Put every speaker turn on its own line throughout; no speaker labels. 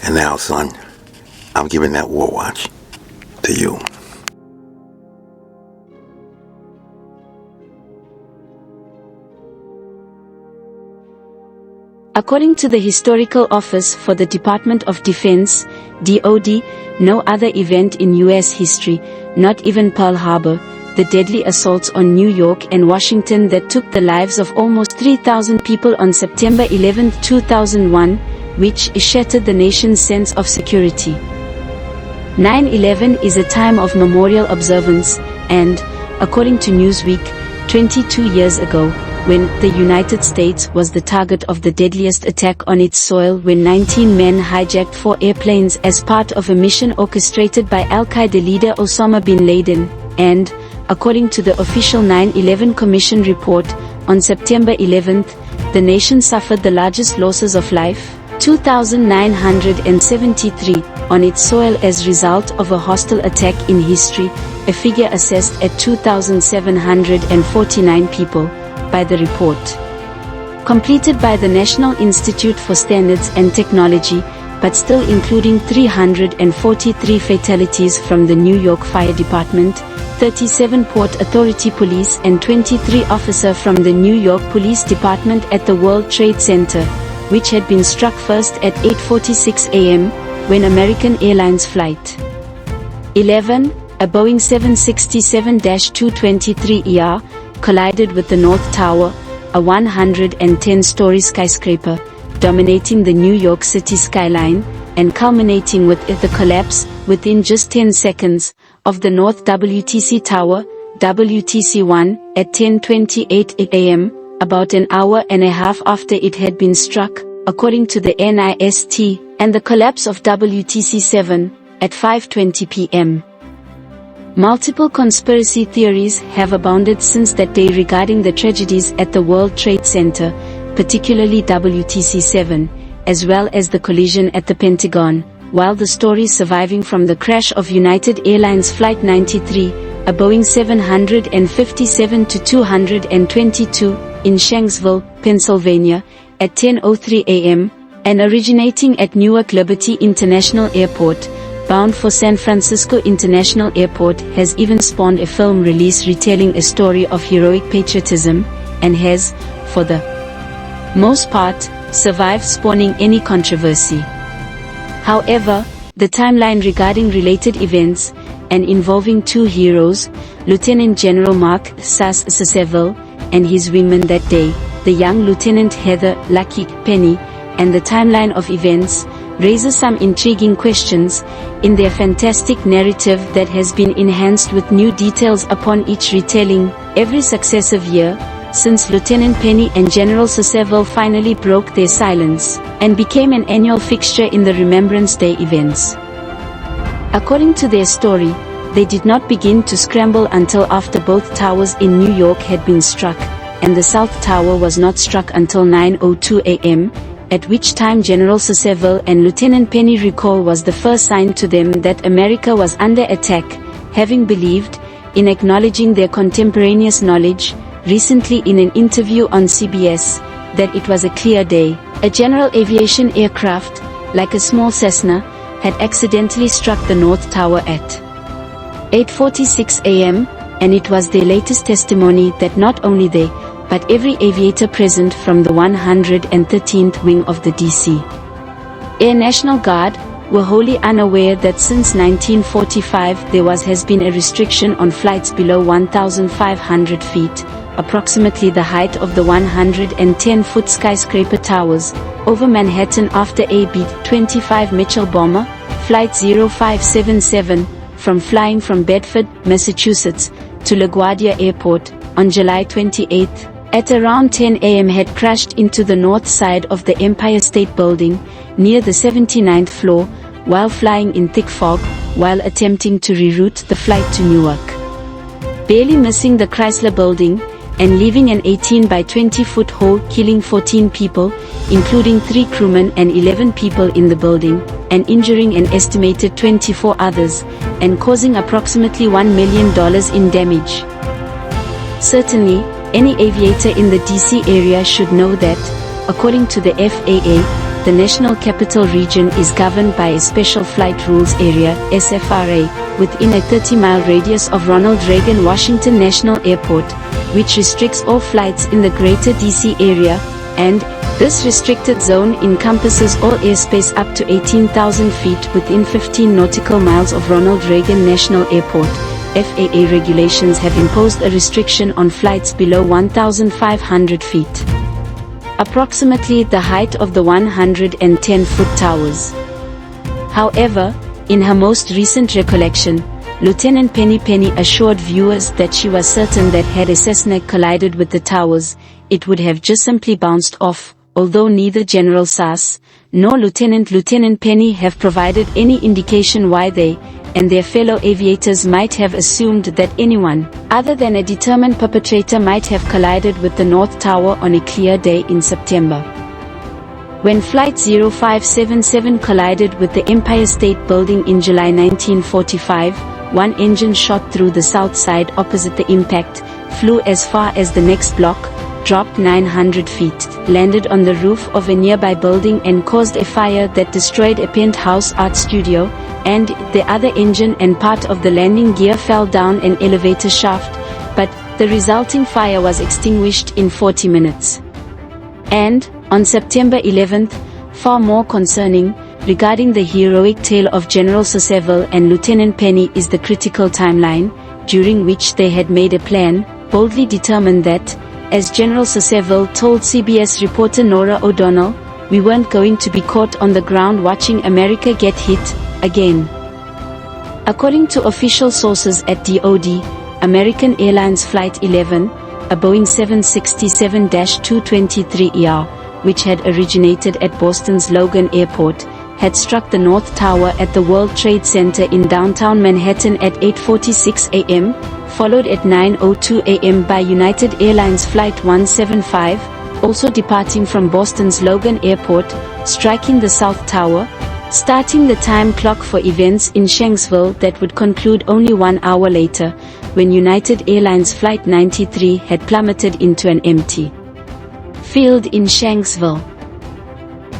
And now, son, I'm giving that war watch to you.
According to the Historical Office for the Department of Defense, DoD, no other event in U.S. history, not even Pearl Harbor, the deadly assaults on New York and Washington that took the lives of almost 3,000 people on September 11, 2001, which shattered the nation's sense of security. 9/11 is a time of memorial observance, and, according to Newsweek, 22 years ago, when the United States was the target of the deadliest attack on its soil when 19 men hijacked 4 airplanes as part of a mission orchestrated by Al-Qaeda leader Osama bin Laden, and, according to the official 9/11 Commission report, on September 11, the nation suffered the largest losses of life, 2,973, on its soil as result of a hostile attack in history, a figure assessed at 2,749 people, by the report. Completed by the National Institute for Standards and Technology, but still including 343 fatalities from the New York Fire Department, 37 Port Authority police and 23 officers from the New York Police Department at the World Trade Center, which had been struck first at 8:46 a.m., when American Airlines Flight 11, a Boeing 767-223ER, collided with the North Tower, a 110-story skyscraper, dominating the New York City skyline, and culminating with the collapse, within just 10 seconds, of the North WTC Tower, WTC-1, at 10:28 a.m., about an hour and a half after it had been struck, according to the NIST, and the collapse of WTC-7, at 5:20 p.m. Multiple conspiracy theories have abounded since that day regarding the tragedies at the World Trade Center, particularly WTC-7, as well as the collision at the Pentagon, while the stories surviving from the crash of United Airlines Flight 93, a Boeing 757-222 in Shanksville, Pennsylvania, at 10:03 a.m., and originating at Newark Liberty International Airport, bound for San Francisco International Airport, has even spawned a film release retelling a story of heroic patriotism, and has, for the most part, survived spawning any controversy. However, the timeline regarding related events, and involving 2 heroes, Lieutenant General Mark Sasseville, and his wingman that day, the young Lieutenant Heather Lucky Penny, and the timeline of events, raises some intriguing questions, in their fantastic narrative that has been enhanced with new details upon each retelling, every successive year, since Lieutenant Penny and General Sasseville finally broke their silence, and became an annual fixture in the Remembrance Day events. According to their story, they did not begin to scramble until after both towers in New York had been struck, and the South Tower was not struck until 9:02 a.m., at which time General Sasseville and Lieutenant Penny recall was the first sign to them that America was under attack, having believed, in acknowledging their contemporaneous knowledge, recently in an interview on CBS, that it was a clear day. A general aviation aircraft, like a small Cessna, had accidentally struck the North Tower at 8:46 a.m., and it was their latest testimony that not only they, but every aviator present from the 113th Wing of the D.C. Air National Guard, were wholly unaware that since 1945 there has been a restriction on flights below 1,500 feet, approximately the height of the 110-foot skyscraper towers, over Manhattan after a B-25 Mitchell bomber, Flight 0577, from flying from Bedford, Massachusetts, to LaGuardia Airport, on July 28, at around 10 a.m. had crashed into the north side of the Empire State Building, near the 79th floor, while flying in thick fog, while attempting to reroute the flight to Newark. Barely missing the Chrysler Building, and leaving an 18 by 20 foot hole, killing 14 people, including 3 crewmen and 11 people in the building, and injuring an estimated 24 others, and causing approximately $1 million in damage. Certainly, any aviator in the DC area should know that, according to the FAA, the National Capital Region is governed by a Special Flight Rules Area, SFRA, within a 30-mile radius of Ronald Reagan Washington National Airport, which restricts all flights in the greater DC area, and this restricted zone encompasses all airspace up to 18,000 feet within 15 nautical miles of Ronald Reagan National Airport. FAA regulations have imposed a restriction on flights below 1,500 feet, approximately the height of the 110-foot towers. However, in her most recent recollection, Lieutenant Penny assured viewers that she was certain that had a Cessna collided with the towers, it would have just simply bounced off, although neither General Sass nor Lieutenant Penny have provided any indication why they and their fellow aviators might have assumed that anyone other than a determined perpetrator might have collided with the North Tower on a clear day in September. When Flight 0577 collided with the Empire State Building in July 1945, one engine shot through the south side opposite the impact, flew as far as the next block, dropped 900 feet, landed on the roof of a nearby building and caused a fire that destroyed a penthouse art studio, and the other engine and part of the landing gear fell down an elevator shaft, but the resulting fire was extinguished in 40 minutes. And, on September 11th, far more concerning, regarding the heroic tale of General Sasseville and Lieutenant Penny is the critical timeline, during which they had made a plan, boldly determined that, as General Sasseville told CBS reporter Norah O'Donnell, we weren't going to be caught on the ground watching America get hit again. According to official sources at DoD, American Airlines Flight 11, a Boeing 767-223ER, which had originated at Boston's Logan Airport, had struck the North Tower at the World Trade Center in downtown Manhattan at 8:46 a.m., followed at 9:02 a.m. by United Airlines Flight 175, also departing from Boston's Logan Airport, striking the South Tower, starting the time clock for events in Shanksville that would conclude only 1 hour later, when United Airlines Flight 93 had plummeted into an empty field in Shanksville.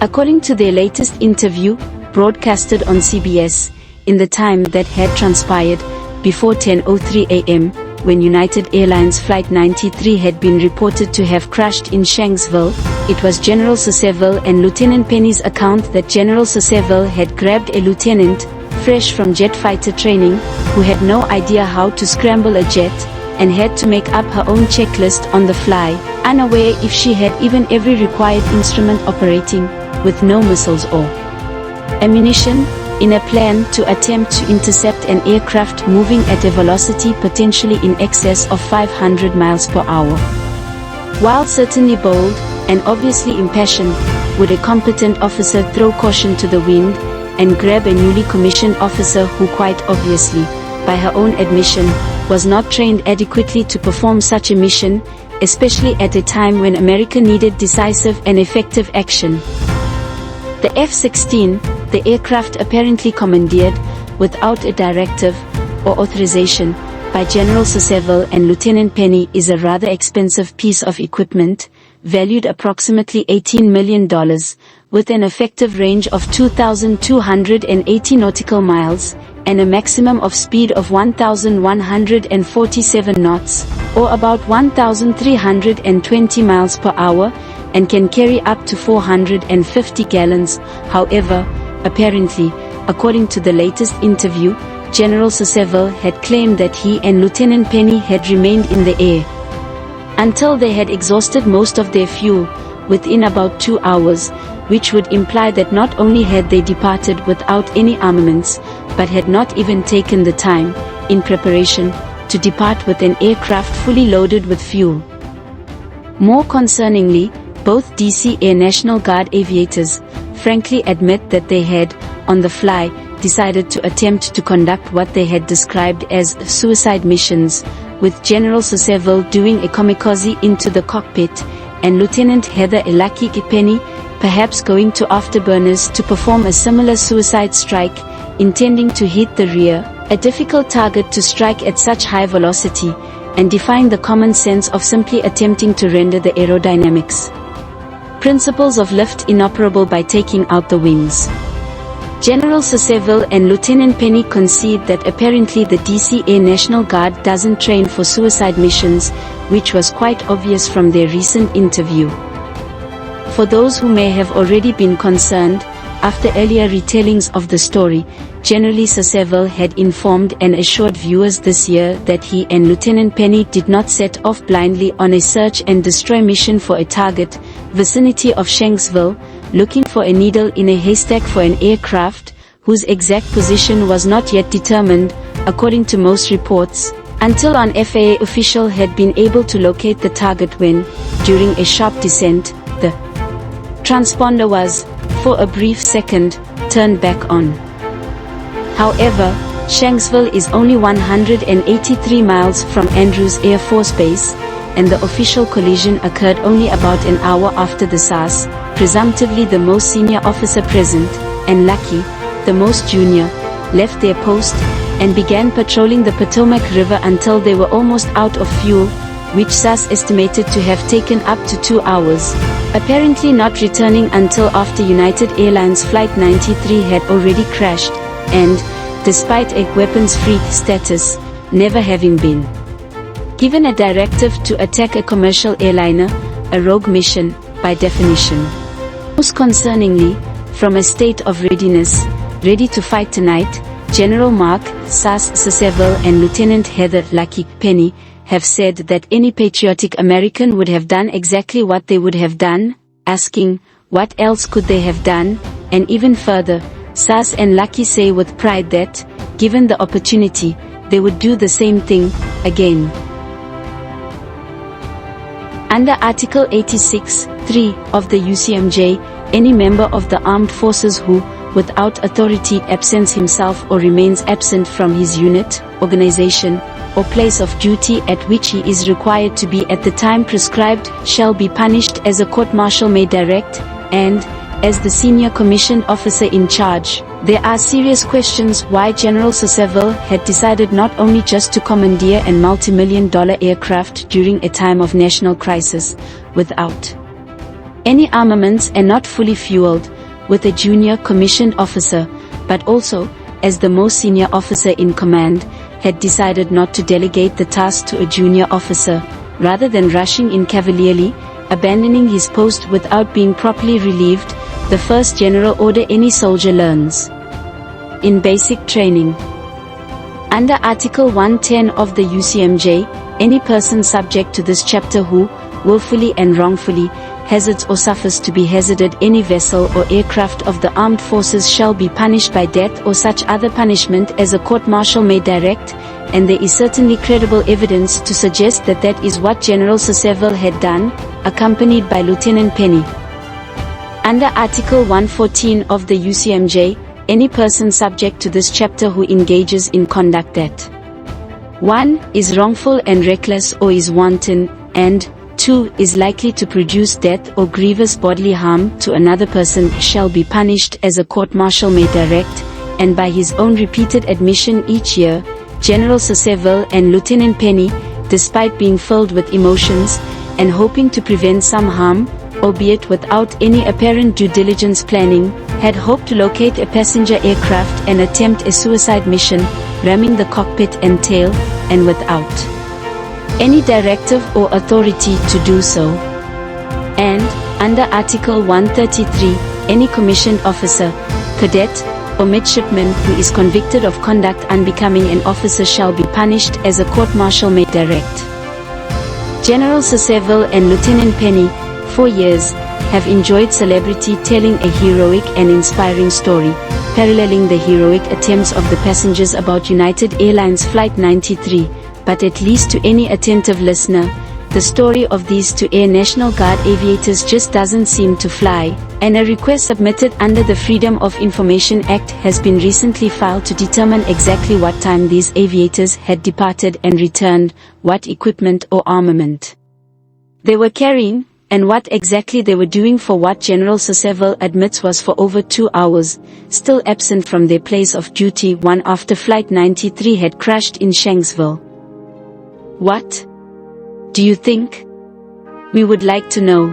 According to their latest interview, broadcasted on CBS, in the time that had transpired, before 10:03 a.m., when United Airlines Flight 93 had been reported to have crashed in Shanksville, it was General Sasseville and Lieutenant Penny's account that General Sasseville had grabbed a lieutenant, fresh from jet fighter training, who had no idea how to scramble a jet, and had to make up her own checklist on the fly, unaware if she had even every required instrument operating, with no missiles or ammunition, in a plan to attempt to intercept an aircraft moving at a velocity potentially in excess of 500 miles per hour. While certainly bold, and obviously impassioned, would a competent officer throw caution to the wind, and grab a newly commissioned officer who quite obviously, by her own admission, was not trained adequately to perform such a mission, especially at a time when America needed decisive and effective action. The F-16, the aircraft apparently commandeered, without a directive or authorization, by General Sasseville and Lieutenant Penny, is a rather expensive piece of equipment, valued approximately $18 million, with an effective range of 2,280 nautical miles, and a maximum of speed of 1,147 knots, or about 1,320 miles per hour, and can carry up to 450 gallons. However, apparently, according to the latest interview, General Sasseville had claimed that he and Lieutenant Penny had remained in the air until they had exhausted most of their fuel, within about 2 hours, which would imply that not only had they departed without any armaments, but had not even taken the time, in preparation, to depart with an aircraft fully loaded with fuel. More concerningly, both DC Air National Guard aviators, frankly admit that they had, on the fly, decided to attempt to conduct what they had described as suicide missions, with General Sasseville doing a kamikaze into the cockpit, and Lieutenant Heather Elaki Penny, perhaps going to afterburners to perform a similar suicide strike, intending to hit the rear, a difficult target to strike at such high velocity, and defying the common sense of simply attempting to render the aerodynamics Principles of lift inoperable by taking out the wings. General Sasseville and Lieutenant Penny concede that apparently the DC Air National Guard doesn't train for suicide missions, which was quite obvious from their recent interview. For those who may have already been concerned, after earlier retellings of the story, General Sasseville had informed and assured viewers this year that he and Lieutenant Penny did not set off blindly on a search and destroy mission for a target, vicinity of Shanksville, looking for a needle in a haystack for an aircraft, whose exact position was not yet determined, according to most reports, until an FAA official had been able to locate the target when, during a sharp descent, the transponder was, for a brief second, turned back on. However, Shanksville is only 183 miles from Andrews Air Force Base, and the official collision occurred only about an hour after the Sass, presumptively the most senior officer present, and Lucky, the most junior, left their post, and began patrolling the Potomac River until they were almost out of fuel, which Sass estimated to have taken up to 2 hours, apparently not returning until after United Airlines Flight 93 had already crashed, and, despite a weapons-free status, never having been given a directive to attack a commercial airliner, a rogue mission, by definition. Most concerningly, from a state of readiness, ready to fight tonight, General Mark Sasseville and Lieutenant Heather Lucky Penny have said that any patriotic American would have done exactly what they would have done, asking, what else could they have done, and even further, Sass and Lucky say with pride that, given the opportunity, they would do the same thing, again. Under Article 86(3) of the UCMJ, any member of the armed forces who, without authority, absents himself or remains absent from his unit, organization, or place of duty at which he is required to be at the time prescribed, shall be punished as a court-martial may direct, and, as the senior commissioned officer in charge, there are serious questions why General Sasseville had decided not only just to commandeer a multi-million-dollar aircraft during a time of national crisis, without any armaments and not fully fueled, with a junior commissioned officer, but also, as the most senior officer in command, had decided not to delegate the task to a junior officer, rather than rushing in cavalierly, abandoning his post without being properly relieved, the first general order any soldier learns in basic training. Under Article 110 of the UCMJ, any person subject to this chapter who, willfully and wrongfully, hazards or suffers to be hazarded any vessel or aircraft of the armed forces shall be punished by death or such other punishment as a court-martial may direct, and there is certainly credible evidence to suggest that that is what General Sasseville had done, accompanied by Lieutenant Penny. Under Article 114 of the UCMJ, any person subject to this chapter who engages in conduct that 1. is wrongful and reckless or is wanton, and 2. is likely to produce death or grievous bodily harm to another person shall be punished as a court-martial may direct, and by his own repeated admission each year, General Sasseville and Lieutenant Penny, despite being filled with emotions, and hoping to prevent some harm, albeit without any apparent due diligence planning, had hoped to locate a passenger aircraft and attempt a suicide mission, ramming the cockpit and tail, and without any directive or authority to do so. And, under Article 133, any commissioned officer, cadet, or midshipman who is convicted of conduct unbecoming an officer shall be punished as a court-martial may direct. General Sasseville and Lieutenant Penny, 4 years, have enjoyed celebrity telling a heroic and inspiring story, paralleling the heroic attempts of the passengers aboard United Airlines Flight 93, but at least to any attentive listener, the story of these two Air National Guard aviators just doesn't seem to fly, and a request submitted under the Freedom of Information Act has been recently filed to determine exactly what time these aviators had departed and returned, what equipment or armament they were carrying, and what exactly they were doing for what General Sasseville admits was for over 2 hours, still absent from their place of duty one after Flight 93 had crashed in Shanksville. What do you think? We would like to know.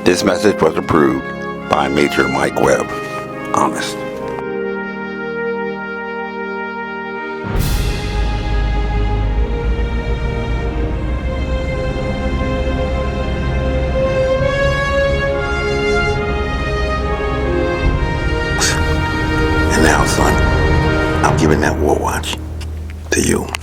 This message was approved by Major Mike Webb. Honest. And now, son, I'm giving that war watch to you.